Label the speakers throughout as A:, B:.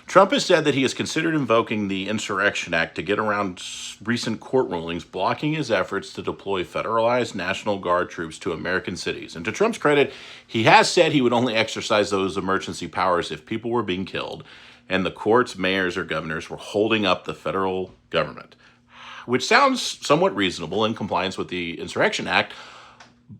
A: Trump has said that he has considered invoking the Insurrection Act to get around recent court rulings blocking his efforts to deploy federalized National Guard troops to American cities. And to Trump's credit, he has said he would only exercise those emergency powers if people were being killed and the courts, mayors, or governors were holding up the federal government, which sounds somewhat reasonable in compliance with the Insurrection Act.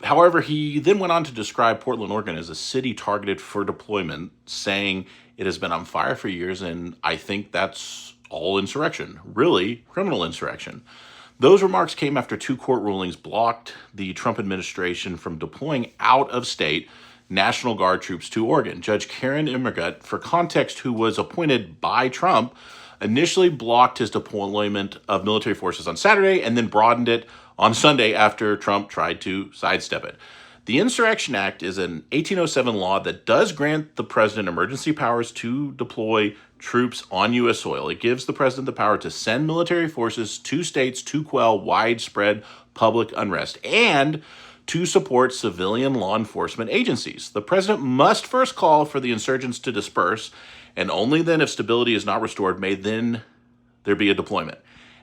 A: However, he then went on to describe Portland, Oregon as a city targeted for deployment, saying it has been on fire for years, and I think that's all insurrection, really criminal insurrection. Those remarks came after two court rulings blocked the Trump administration from deploying out-of-state National Guard troops to Oregon. Judge Karen Immergut, for context, who was appointed by Trump, initially blocked his deployment of military forces on Saturday and then broadened it on Sunday after Trump tried to sidestep it. The Insurrection Act is an 1807 law that does grant the president emergency powers to deploy troops on U.S. soil. It gives the president the power to send military forces to states to quell widespread public unrest and to support civilian law enforcement agencies. The president must first call for the insurgents to disperse, and only then, if stability is not restored, may then there be a deployment.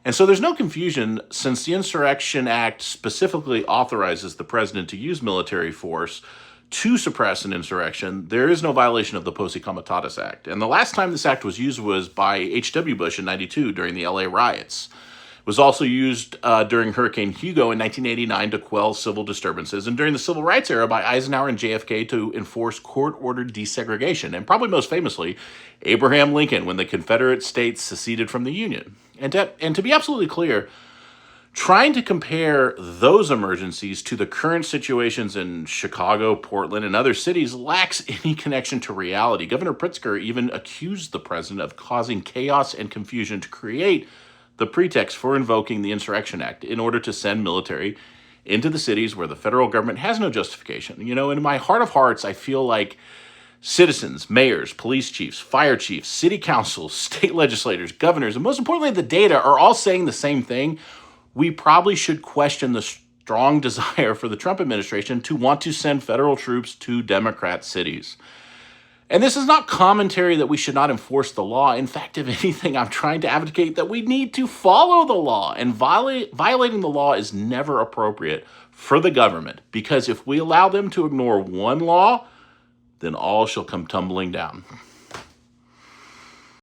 A: And so there's no confusion, since the Insurrection Act specifically authorizes the president to use military force to suppress an insurrection, there is no violation of the Posse Comitatus Act. And the last time this act was used was by H.W. Bush in 92 during the LA riots. It was also used during Hurricane Hugo in 1989 to quell civil disturbances, and during the Civil Rights era by Eisenhower and JFK to enforce court-ordered desegregation, and probably most famously, Abraham Lincoln when the Confederate States seceded from the Union. And to be absolutely clear, trying to compare those emergencies to the current situations in Chicago, Portland, and other cities lacks any connection to reality. Governor Pritzker even accused the president of causing chaos and confusion to create the pretext for invoking the Insurrection Act in order to send military into the cities where the federal government has no justification. You know, in my heart of hearts, I feel like citizens, mayors, police chiefs, fire chiefs, city councils, state legislators, governors, and most importantly, the data are all saying the same thing. We probably should question the strong desire for the Trump administration to want to send federal troops to Democrat cities. And this is not commentary that we should not enforce the law. In fact, if anything, I'm trying to advocate that we need to follow the law, and violating the law is never appropriate for the government, because if we allow them to ignore one law, then all shall come tumbling down.